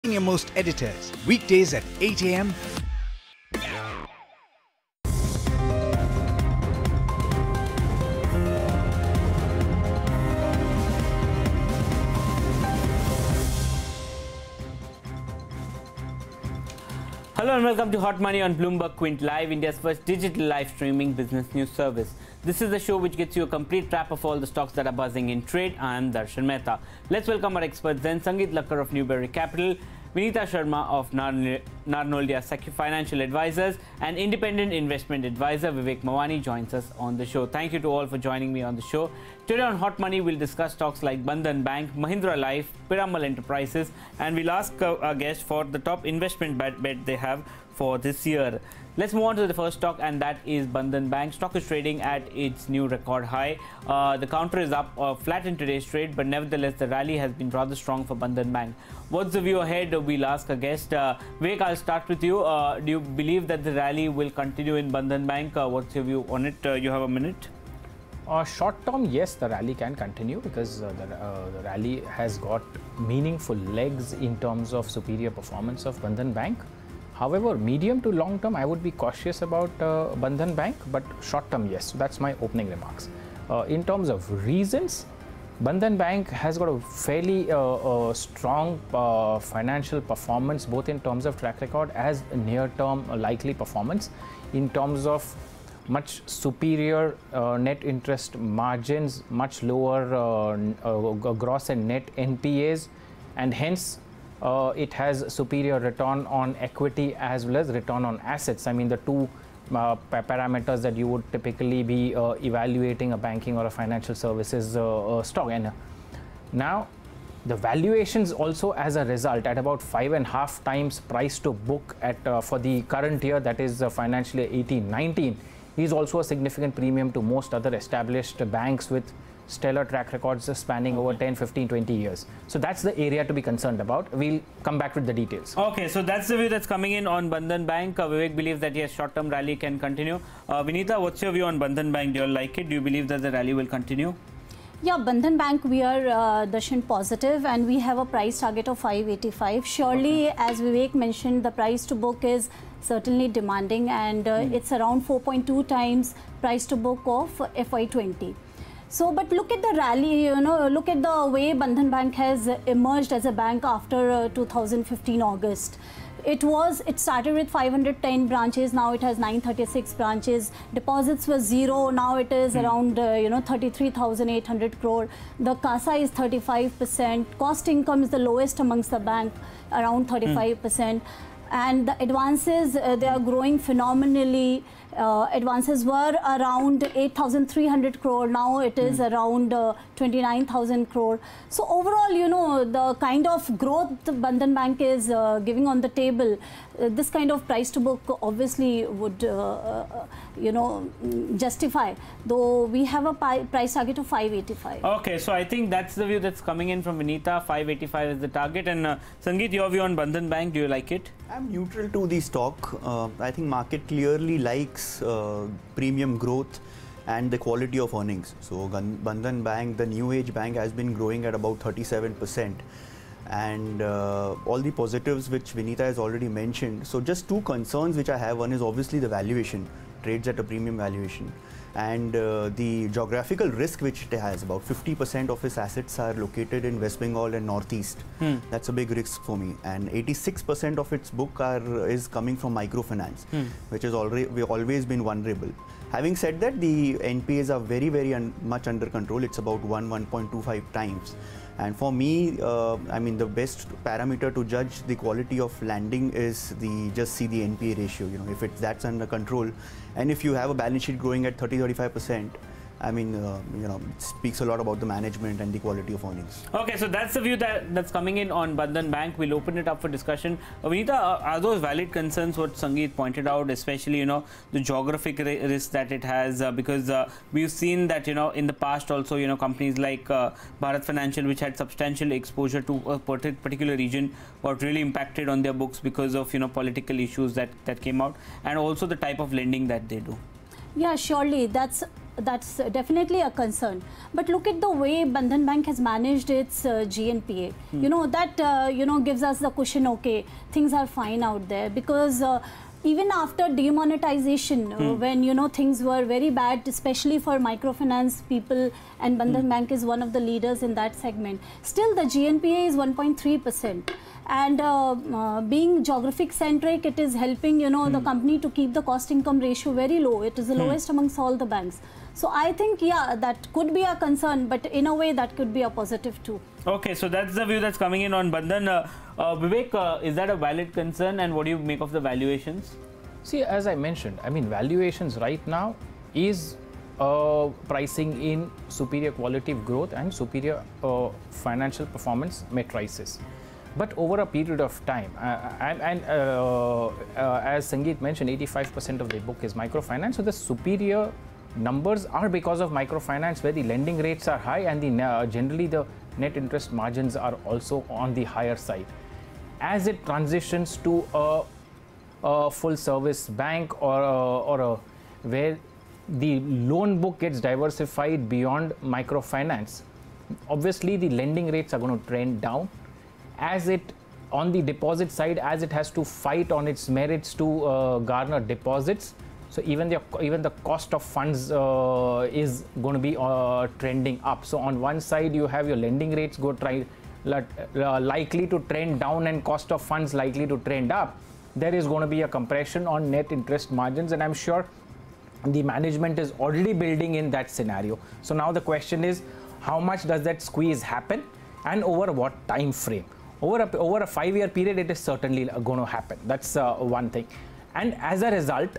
Senior-most editors, weekdays at 8 a.m. Hello and welcome to Hot Money on Bloomberg Quint Live, India's first digital live streaming business news service. This is the show which gets you a complete wrap of all the stocks that are buzzing in trade. I am Darshan Mehta. Let's welcome our experts then. Sangeet Lakkar of Newberry Capital, Vinita Sharma of Narnolia Financial Advisors, and independent investment advisor Vivek Mawani joins us on the show. Thank you to all for joining me on the show. Today on Hot Money, we'll discuss stocks like Bandhan Bank, Mahindra Life, Piramal Enterprises, and we'll ask our guests for the top investment bet they have for this year. Let's move on to the first stock, and that is Bandhan Bank. Stock is trading at its new record high. The counter is up flat in today's trade, but nevertheless, the rally has been rather strong for Bandhan Bank. What's the view ahead? We'll ask a guest. Vivek, I'll start with you. Do you believe that the rally will continue in Bandhan Bank? What's your view on it? You have a minute. Short term, yes, the rally can continue because the rally has got meaningful legs in terms of superior performance of Bandhan Bank. However, medium to long term, I would be cautious about Bandhan Bank, but short term, yes. So that's my opening remarks. In terms of reasons, Bandhan Bank has got a fairly strong financial performance, both in terms of track record as near-term likely performance, in terms of much superior net interest margins, much lower gross and net NPAs, and hence it has superior return on equity as well as return on assets. I mean, the two parameters that you would typically be evaluating a banking or a financial services stock. And now the valuations also as a result at about 5.5 times price to book at for the current year, that is financial year 18-19, is also a significant premium to most other established banks with stellar track records spanning over 10, 15, 20 years. So that's the area to be concerned about. We'll come back with the details. Okay, so that's the view that's coming in on Bandhan Bank. Vivek believes that yes, short-term rally can continue. Vinita, what's your view on Bandhan Bank? Do you like it? Do you believe that the rally will continue? Yeah, Bandhan Bank, we are Darshan positive, and we have a price target of 585. Surely, as Vivek mentioned, the price to book is certainly demanding, and it's around 4.2 times price to book of FY20. So, but look at the rally, look at the way Bandhan Bank has emerged as a bank after 2015 August. It started with 510 branches, now it has 936 branches. Deposits were zero, now it is around 33,800 crore. The CASA is 35%. Cost income is the lowest amongst the bank, around 35%. And the advances, they are growing phenomenally. Advances were around 8,300 crore. Now it is around 29,000 crore. So overall, the kind of growth Bandhan Bank is giving on the table, this kind of price to book obviously would, justify. Though we have a price target of 585. Okay, so I think that's the view that's coming in from Vinita. 585 is the target. And Sangeet, your view on Bandhan Bank, do you like it? I'm neutral to the stock. I think market clearly likes premium growth and the quality of earnings. So Bandhan Bank, the new age bank, has been growing at about 37%. And all the positives which Vinita has already mentioned. So just two concerns which I have. One is obviously the valuation, trades at a premium valuation, and the geographical risk which it has. About 50% of its assets are located in West Bengal and Northeast. That's a big risk for me. And 86% of its book is coming from microfinance, which has always been vulnerable. Having said that, the NPAs are very, very much under control. It's about 1.25 times. And for me, I mean, the best parameter to judge the quality of lending is just see the NPA ratio. If that's under control, and if you have a balance sheet growing at 30-35%, I mean, it speaks a lot about the management and the quality of earnings. Okay, so that's the view that's coming in on Bandhan Bank. We'll open it up for discussion. Vinita, are those valid concerns what Sangeet pointed out, especially, the geographic risk that it has? Because we've seen that, in the past also, companies like Bharat Financial, which had substantial exposure to a particular region, got really impacted on their books because of, political issues that came out, and also the type of lending that they do. Yeah, surely that's definitely a concern. But look at the way Bandhan Bank has managed its GNPA. You know, that, gives us the cushion, okay, things are fine out there. Because even after demonetization, when, things were very bad, especially for microfinance people, and Bandhan Bank is one of the leaders in that segment, still the GNPA is 1.3%. And being geographic centric, it is helping, the company to keep the cost income ratio very low. It is the lowest amongst all the banks. So I think, yeah, that could be a concern, but in a way that could be a positive too. Okay, so that's the view that's coming in on Bandhan. Vivek, is that a valid concern, and what do you make of the valuations? See, as I mentioned, I mean, valuations right now is pricing in superior quality of growth and superior financial performance matrices. But over a period of time, as Sangeet mentioned, 85% of the book is microfinance. So the superior numbers are because of microfinance, where the lending rates are high and generally the net interest margins are also on the higher side. As it transitions to a full service bank or where the loan book gets diversified beyond microfinance, obviously the lending rates are going to trend down. As it, on the deposit side, as it has to fight on its merits to garner deposits, so even the cost of funds is going to be trending up. So on one side you have your lending rates likely to trend down and cost of funds likely to trend up. There is going to be a compression on net interest margins, and I'm sure the management is already building in that scenario. So now the question is, how much does that squeeze happen and over what time frame? Over a 5-year period, it is certainly going to happen. That's one thing. And as a result,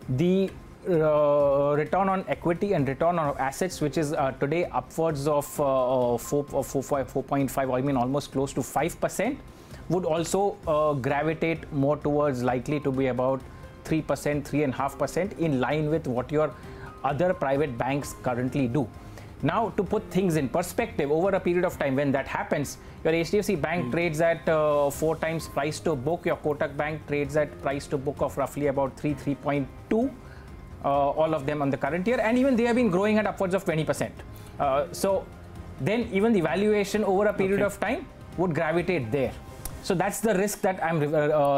the return on equity and return on assets, which is today upwards of 4.5, I mean almost close to 5%, would also gravitate more towards likely to be about 3%, 3.5%, in line with what your other private banks currently do. Now, to put things in perspective, over a period of time, when that happens, your HDFC Bank trades at 4 times price to book, your Kotak Bank trades at price to book of roughly about 3.2, all of them on the current year, and even they have been growing at upwards of 20%. So then even the valuation over a period of time would gravitate there. So that's the risk that I'm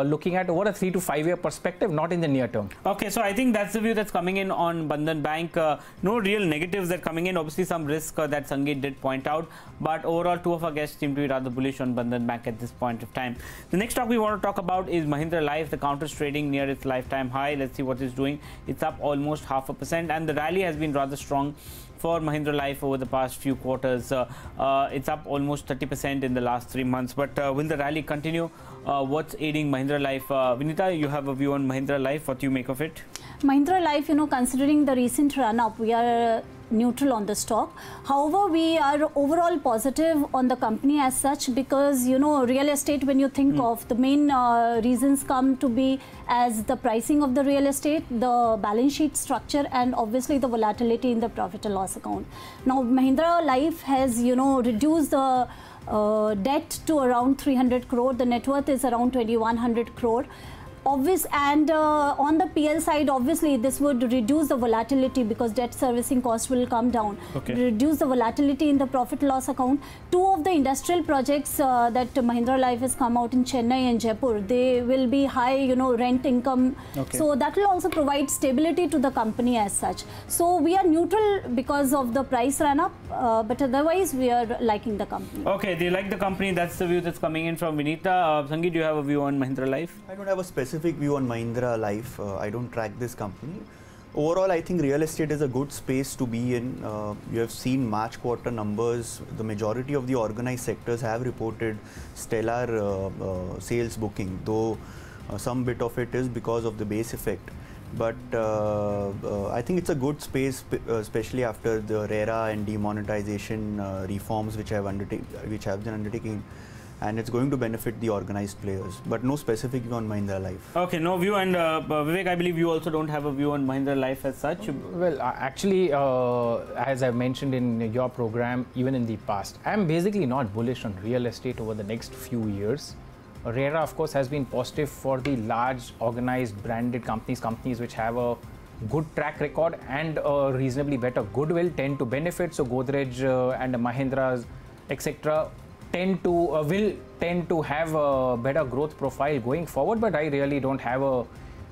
looking at over a 3 to 5 year perspective, not in the near term. Okay, so I think that's the view that's coming in on Bandhan Bank. No real negatives that are coming in. Obviously, some risk that Sangeet did point out, but overall, two of our guests seem to be rather bullish on Bandhan Bank at this point of time. The next stock we want to talk about is Mahindra Life. The counter is trading near its lifetime high. Let's see what it's doing. It's up almost 0.5%, and the rally has been rather strong for Mahindra Life over the past few quarters. It's up almost 30% in the last 3 months. But will the rally continue? What's aiding Mahindra Life? Vinita, you have a view on Mahindra Life. What do you make of it? Mahindra Life, considering the recent run-up, we are neutral on the stock. However, we are overall positive on the company as such, because real estate, when you think of the main reasons come to be as the pricing of the real estate, the balance sheet structure, and obviously the volatility in the profit and loss account. Now Mahindra Life has reduced the debt to around 300 crore. The net worth is around 2100 crore. And on the PL side, obviously this would reduce the volatility, because debt servicing cost will come down, reduce the volatility in the profit loss account. 2 of the industrial projects that Mahindra Life has come out in Chennai and Jaipur, they will be high rent income, so that will also provide stability to the company as such. So we are neutral because of the price run up, but otherwise we are liking the company. Okay, they like the company. That's the view that's coming in from Vinita. Sangeet, do you have a view on Mahindra Life? I don't have a specific view on Mahindra Life. I don't track this company. Overall, I think real estate is a good space to be in. You have seen March quarter numbers. The majority of the organized sectors have reported stellar sales booking, though some bit of it is because of the base effect. But I think it's a good space, especially after the RERA and demonetization reforms which have been undertaken. And it's going to benefit the organized players, but no specific view on Mahindra Life. Okay, no view. And Vivek, I believe you also don't have a view on Mahindra Life as such. Well, actually, as I mentioned in your program, even in the past, I'm basically not bullish on real estate over the next few years. RERA, of course, has been positive for the large, organized, branded companies which have a good track record and reasonably better goodwill tend to benefit. So Godrej and Mahindra's, etc., will tend to have a better growth profile going forward. But I really don't have a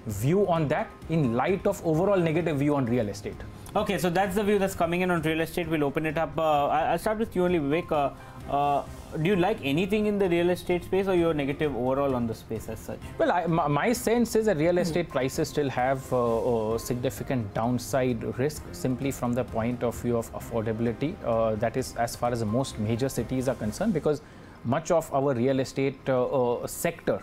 view on that in light of overall negative view on real estate. Okay, so that's the view that's coming in on real estate. We'll open it up. I'll start with you only, Vivek. Do you like anything in the real estate space, or you're negative overall on the space as such? Well, my sense is that real estate prices still have significant downside risk simply from the point of view of affordability. That is as far as the most major cities are concerned, because much of our real estate sector,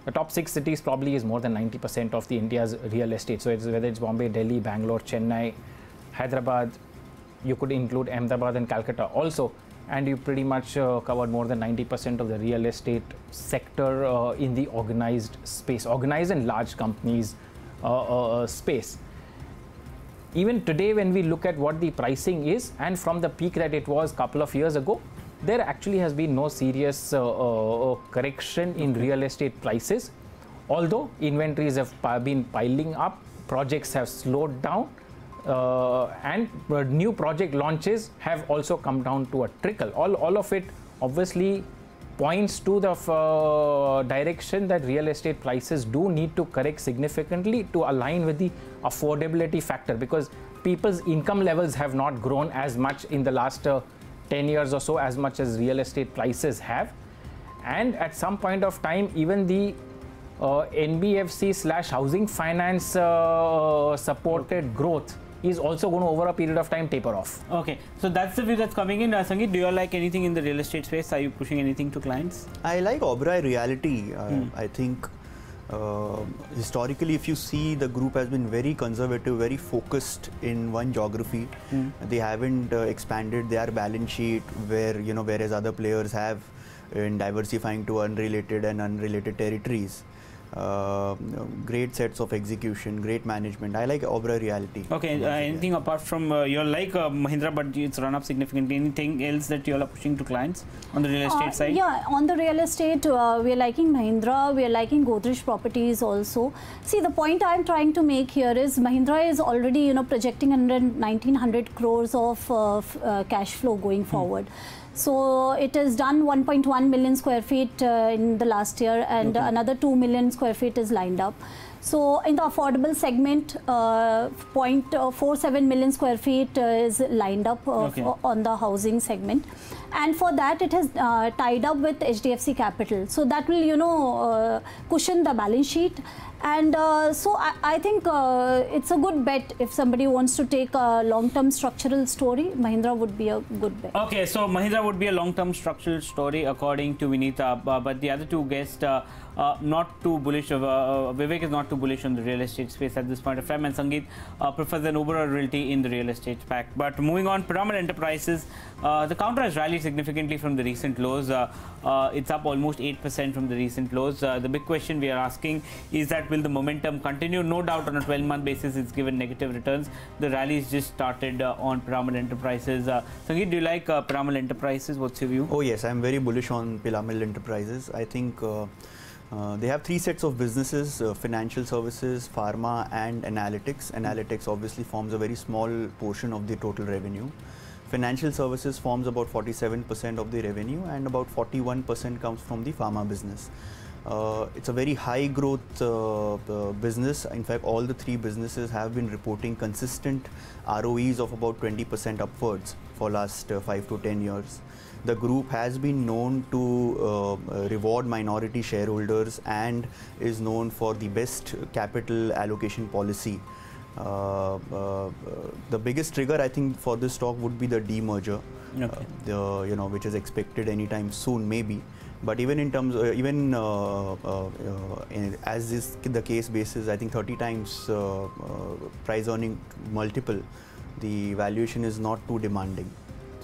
the top 6 cities probably is more than 90% of the India's real estate. So whether it's Bombay, Delhi, Bangalore, Chennai, Hyderabad, you could include Ahmedabad and Calcutta also, and you pretty much covered more than 90% of the real estate sector in the organized space, organized and large companies space. Even today, when we look at what the pricing is, and from the peak that it was a couple of years ago, there actually has been no serious correction in real estate prices. Although inventories have been piling up, projects have slowed down, and new project launches have also come down to a trickle. All of it obviously points to the direction that real estate prices do need to correct significantly to align with the affordability factor, because people's income levels have not grown as much in the last 10 years or so as much as real estate prices have. And at some point of time, even the NBFC/housing finance supported growth is also going to, over a period of time, taper off. Okay, so that's the view that's coming in. Sangeet, do you like anything in the real estate space? Are you pushing anything to clients? I like Oberoi Realty. I think historically, if you see, the group has been very conservative, very focused in one geography. They haven't expanded their balance sheet whereas other players have in diversifying to unrelated and unrelated territories. Great sets of execution, great management. I like Oberoi Realty. Okay, anything apart from you're like Mahindra, but it's run up significantly. Anything else that you all are pushing to clients on the real estate side? Yeah, on the real estate, we are liking Mahindra, we are liking Godrej Properties also. See, the point I'm trying to make here is Mahindra is already projecting 1,900 crores of cash flow going forward. So it has done 1.1 million square feet in the last year, and another 2 million square feet is lined up. So in the affordable segment, 0.47 million square feet is lined up on the housing segment. And for that, it has tied up with HDFC Capital. So that will, cushion the balance sheet. And so I think it's a good bet. If somebody wants to take a long-term structural story, Mahindra would be a good bet. Okay, so Mahindra would be a long-term structural story according to Vinita, but the other two guests not too bullish. Vivek is not too bullish on the real estate space at this point of time, and Sangeet prefers an Oberoi Realty in the real estate pack. But moving on, Piramal Enterprises, the counter has rallied significantly from the recent lows. It's up almost 8% from the recent lows. The big question we are asking is that will the momentum continue? No doubt on a 12-month basis it's given negative returns. The rallies just started on Piramal Enterprises. Sangeet, do you like Piramal Enterprises? What's your view? Oh yes, I'm very bullish on Piramal Enterprises. I think they have 3 sets of businesses, financial services, pharma and analytics. Analytics obviously forms a very small portion of the total revenue. Financial services forms about 47% of the revenue, and about 41% comes from the pharma business. It's a very high growth business. In fact, all the 3 businesses have been reporting consistent ROEs of about 20% upwards for last 5 to 10 years. The group has been known to reward minority shareholders and is known for the best capital allocation policy. The biggest trigger, I think, for this stock would be the demerger, which is expected anytime soon, maybe. But even in terms, as is the case basis, I think 30 times price earning multiple, the valuation is not too demanding.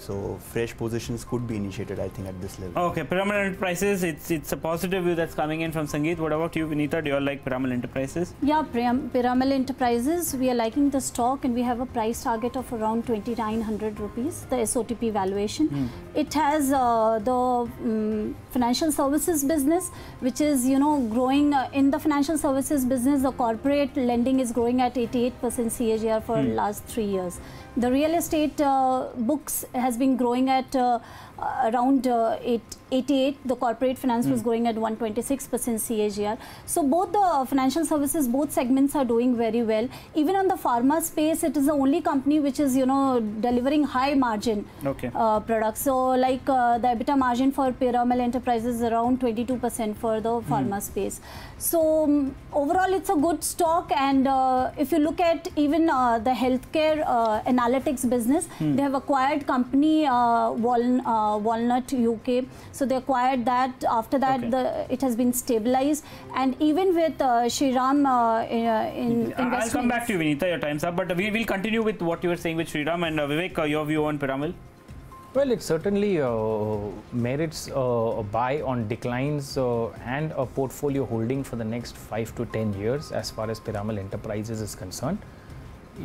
So fresh positions could be initiated, I think, at this level. Okay, Piramal Enterprises, it's a positive view that's coming in from Sangeet. What about you, Vinita? Do you all like Piramal Enterprises? Yeah, Piramal Enterprises, we are liking the stock and we have a price target of around 2,900 rupees, the SOTP valuation. It has the financial services business, which is, growing in the financial services business. The corporate lending is growing at 88% CAGR for last 3 years. The real estate books has been growing at around 88. The corporate finance was growing at 126% CAGR. So both the financial services, both segments are doing very well. Even on the pharma space, it is the only company which is, delivering high margin products. So like the EBITDA margin for Piramal Enterprises is around 22% for the pharma space. So overall, it's a good stock. And if you look at even the healthcare analytics business, they have acquired company Walnut UK. So they acquired that. After that, it has been stabilized. And even with Shriram I'll come back to you, Vinita. Your time's up. But we will continue with what you were saying with Shriram. And Vivek, your view on Piramal? Well, it certainly merits a buy on declines and a portfolio holding for the next 5 to 10 years as far as Piramal Enterprises is concerned.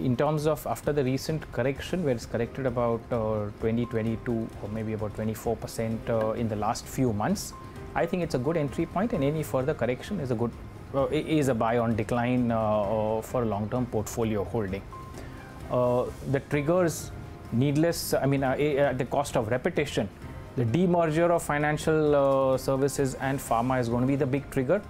In terms of after the recent correction, where it's corrected about 22 or maybe about 24% in the last few months, I think it's a good entry point, and any further correction is a good is a buy on decline for long-term portfolio holding. The triggers, needless, I mean, at the cost of repetition, the demerger of financial services and pharma is going to be the big trigger.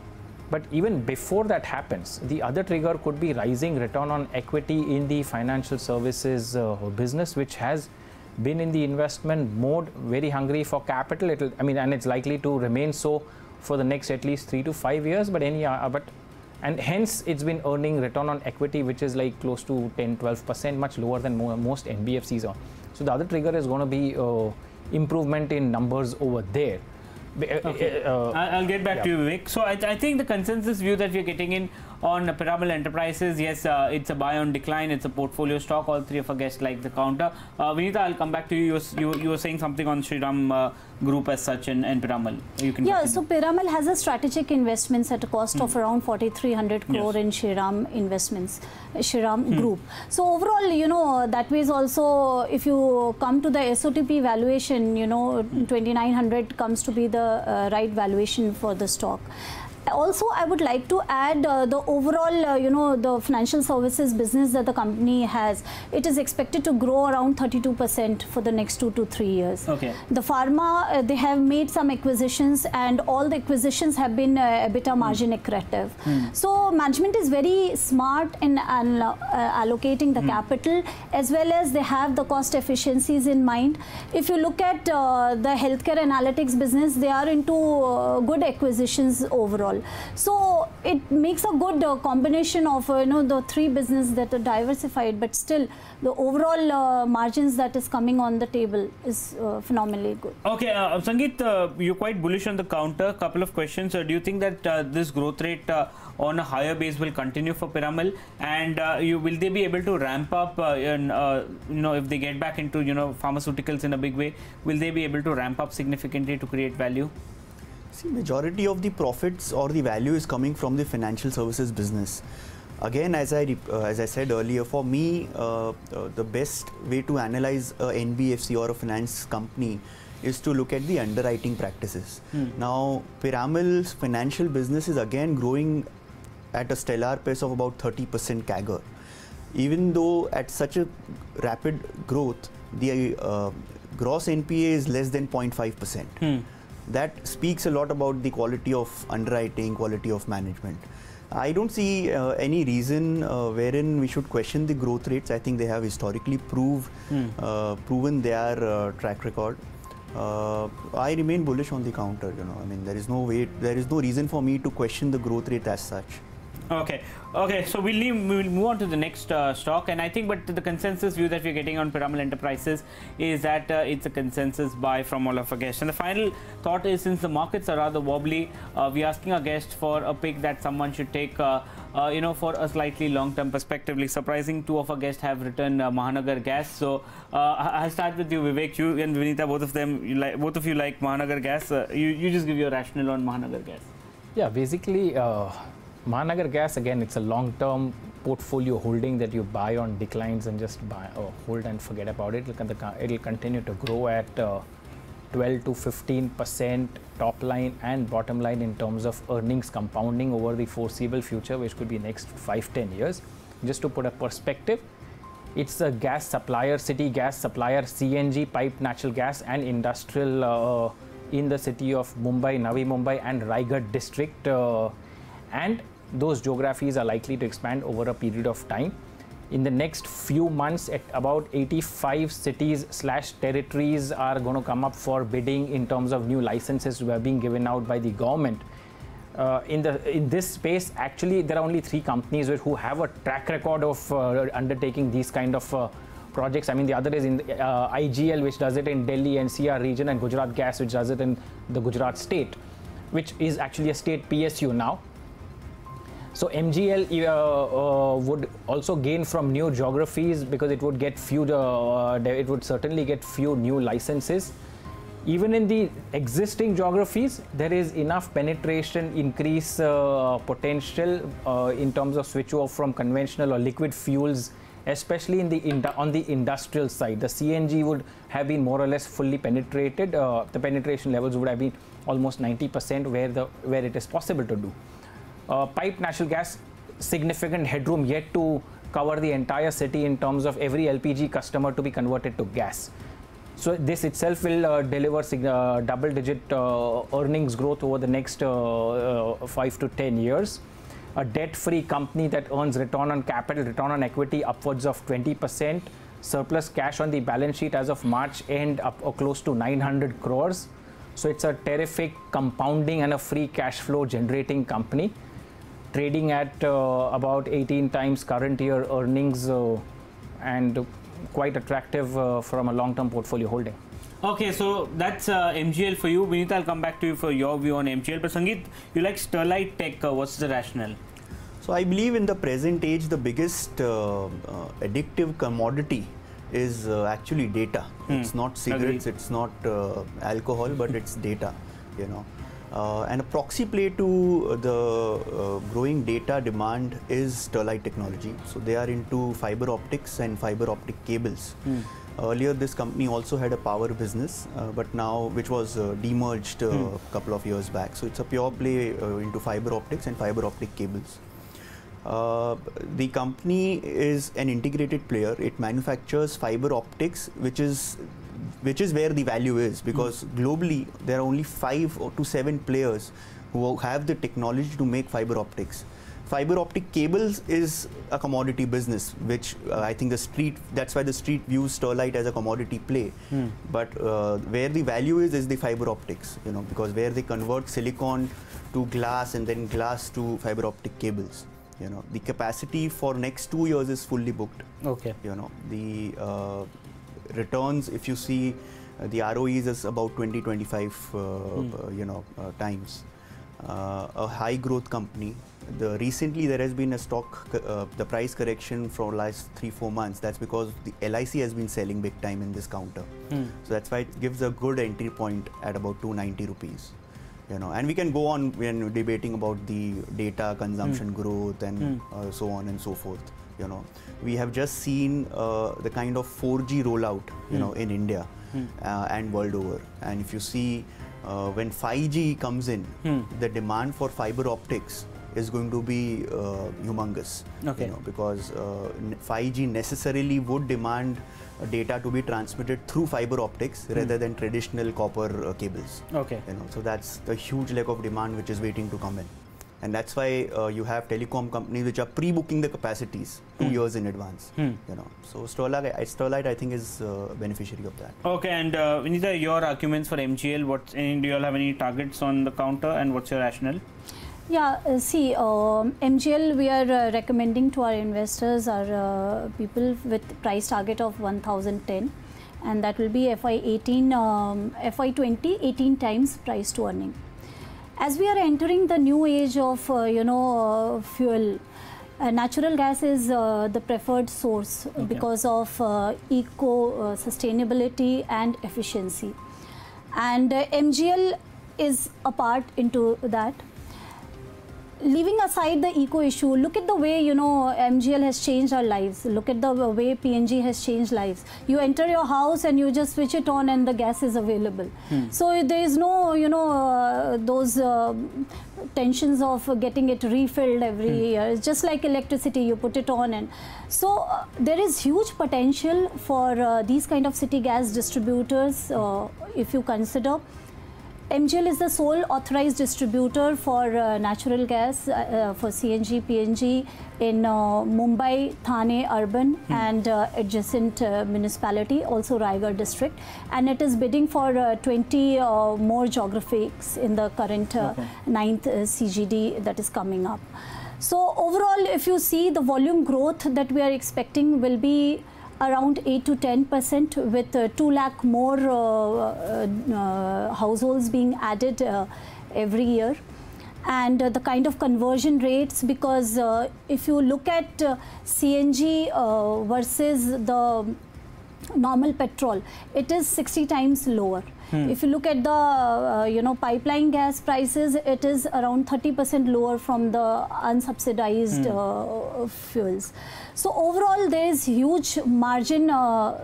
But even before that happens, the other trigger could be rising return on equity in the financial services business, which has been in the investment mode, very hungry for capital. And it's likely to remain so for the next at least 3 to 5 years. And hence it's been earning return on equity, which is like close to 10-12%, much lower than most NBFCs are. So the other trigger is going to be improvement in numbers over there. Okay. I'll get back to you, Vivek. So I think the consensus view that we're getting in on Piramal Enterprises, yes, it's a buy on decline, it's a portfolio stock. All three of our guests like the counter. Vinita, I'll come back to you. You were saying something on Shriram Group as such and Piramal. You can continue. So Piramal has a strategic investments at a cost of around 4,300 crore in Shriram Investments, Shriram Group. So overall, that way is also, if you come to the SOTP valuation, 2,900 comes to be the right valuation for the stock. Also, I would like to add the overall, the financial services business that the company has. It is expected to grow around 32% for the next 2 to 3 years. Okay. The pharma, they have made some acquisitions, and all the acquisitions have been EBITDA margin accretive. So management is very smart in allocating the capital, as well as they have the cost efficiencies in mind. If you look at the healthcare analytics business, they are into good acquisitions overall. So it makes a good combination of the three businesses that are diversified, but still the overall margins that is coming on the table is phenomenally good. Okay, Sangeet, you're quite bullish on the counter. Couple of questions. Do you think that this growth rate on a higher base will continue for Piramal, and will they be able to ramp up? If they get back into pharmaceuticals in a big way, will they be able to ramp up significantly to create value? See, majority of the profits or the value is coming from the financial services business. Again, as I said earlier, for me, the best way to analyze a NBFC or a finance company is to look at the underwriting practices. Now, Piramal's financial business is again growing at a stellar pace of about 30% CAGR. Even though at such a rapid growth, the gross NPA is less than 0.5%. That speaks a lot about the quality of underwriting, quality of management. I don't see any reason wherein we should question the growth rates. I think they have historically proven their track record. I remain bullish on the counter. I mean, there is no reason for me to question the growth rate as such. Okay. Okay. So we'll move on to the next stock, and I think, but the consensus view that we're getting on Piramal Enterprises is that it's a consensus buy from all of our guests. And the final thought is, since the markets are rather wobbly, we're asking our guests for a pick that someone should take, you know, for a slightly long-term perspective. Surprising, two of our guests have written Mahanagar Gas. So I'll start with you, Vivek. You and Vinita, both of you like Mahanagar Gas. You just give your rationale on Mahanagar Gas. Yeah, basically, Mahanagar Gas, again, it's a long-term portfolio holding that you buy on declines and just buy or hold and forget about it. It'll continue to grow at 12 to 15% top line and bottom line in terms of earnings compounding over the foreseeable future, which could be next 5-10 years. Just to put a perspective, it's a gas supplier, city gas supplier, CNG, piped natural gas and industrial in the city of Mumbai, Navi Mumbai and Raigad district, and those geographies are likely to expand over a period of time. In the next few months, at about 85 cities/territories are going to come up for bidding in terms of new licenses who are being given out by the government. In this space, actually, there are only 3 companies who have a track record of undertaking these kind of projects. I mean, the other is in IGL, which does it in Delhi NCR region, and Gujarat Gas, which does it in the Gujarat state, which is actually a state PSU now. So MGL would also gain from new geographies because it would get it would certainly get few new licenses. Even in the existing geographies, there is enough penetration increase potential in terms of switch over from conventional or liquid fuels, especially on the industrial side. The CNG would have been more or less fully penetrated. The penetration levels would have been almost 90% where it is possible to do. Piped natural gas, significant headroom yet to cover the entire city in terms of every LPG customer to be converted to gas. So this itself will deliver double-digit earnings growth over the next 5 to 10 years. A debt-free company that earns return on capital, return on equity upwards of 20%, surplus cash on the balance sheet as of March end up close to 900 crores. So it's a terrific compounding and a free cash flow generating company, trading at about 18 times current year earnings and quite attractive from a long-term portfolio holding. Okay, so that's MGL for you. Vinita, I'll come back to you for your view on MGL. But Sangeet, you like Sterlite Tech. What's the rationale? So I believe in the present age, the biggest addictive commodity is actually data. It's not cigarettes, it's not alcohol, but it's data, you know. And a proxy play to the growing data demand is Sterlite Technology. So they are into fiber optics and fiber optic cables. Earlier, this company also had a power business, but now, which was demerged a couple of years back. So it's a pure play into fiber optics and fiber optic cables. The company is an integrated player. It manufactures fiber optics, which is where the value is, because globally there are only 5 to 7 players who have the technology to make fiber optics. Fiber optic cables is a commodity business, which I think that's why the street views Sterlite as a commodity play. But where the value is the fiber optics, you know, because where they convert silicon to glass and then glass to fiber optic cables. You know, the capacity for next 2 years is fully booked. Okay. You know, the returns, if you see, the ROEs is about 20-25 times. A high growth company. Recently there has been a stock, the price correction for last 3-4 months. That's because the LIC has been selling big time in this counter. So that's why it gives a good entry point at about 290 rupees. You know, and we can go on when debating about the data consumption growth and so on and so forth. You know, we have just seen the kind of 4G rollout, you know, in India and world over. And if you see when 5G comes in, the demand for fiber optics is going to be humongous. Okay. You know, because 5G necessarily would demand data to be transmitted through fiber optics rather than traditional copper cables. Okay. You know, so that's the huge leg of demand which is waiting to come in. And that's why you have telecom companies which are pre-booking the capacities 2 years in advance. You know, so Sterlite I think is a beneficiary of that. Okay, and Vinita, your arguments for MGL. Do you all have any targets on the counter, and what's your rationale? Yeah, see, MGL we are recommending to our investors are people with price target of 1010, and that will be FY18, FY20, 18 times price to earning. As we are entering the new age of fuel, natural gas is the preferred source because of eco sustainability and efficiency, and MGL is a part into that. Leaving aside the eco issue, look at the way MGL has changed our lives. Look at the way PNG has changed lives. You enter your house and you just switch it on and the gas is available. So there is no those tensions of getting it refilled every year. It's just like electricity, you put it on, and so there is huge potential for these kind of city gas distributors. If you consider, MGL is the sole authorized distributor for natural gas for CNG, PNG in Mumbai, Thane urban and adjacent municipality, also Raigad district, and it is bidding for 20 more geographies in the current 9th CGD that is coming up. So overall, if you see, the volume growth that we are expecting will be around 8 to 10%, with 2 lakh more households being added every year. And the kind of conversion rates, because if you look at CNG versus the normal petrol, it is 60 times lower. If you look at the pipeline gas prices, it is around 30% lower from the unsubsidized fuels. So overall, there is huge margin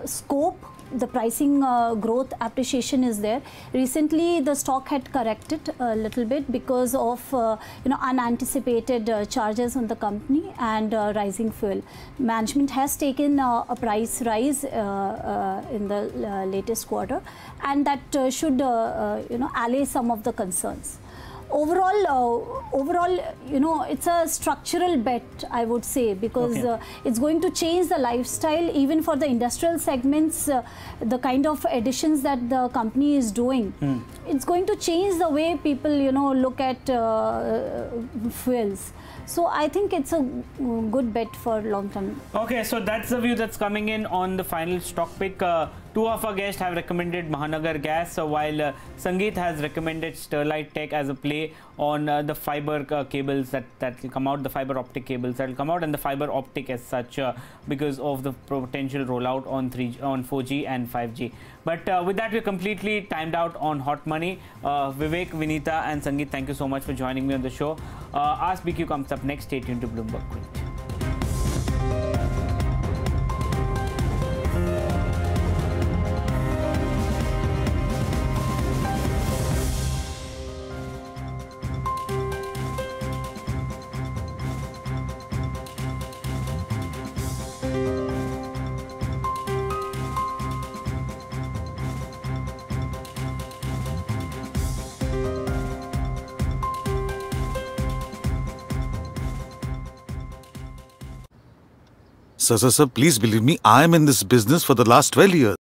scope. The pricing growth appreciation is there. Recently, the stock had corrected a little bit because of unanticipated charges on the company and rising fuel. Management has taken a price rise in the latest quarter, and that should allay some of the concerns. Overall, it's a structural bet, I would say, because it's going to change the lifestyle even for the industrial segments. The kind of additions that the company is doing, it's going to change the way people look at fuels. So I think it's a good bet for long term. Okay, so that's the view that's coming in on the final stock pick. Two of our guests have recommended Mahanagar Gas, while Sangeet has recommended Sterlite Tech as a play on the fiber cables that will come out, the fiber optic cables that will come out, and the fiber optic as such, because of the potential rollout on 4G and 5G. But with that, we're completely timed out on Hot Money. Vivek, Vinita and Sangeet, thank you so much for joining me on the show. Ask BQ comes up next. Stay tuned to Bloomberg Quint. Sir, please believe me, I am in this business for the last 12 years.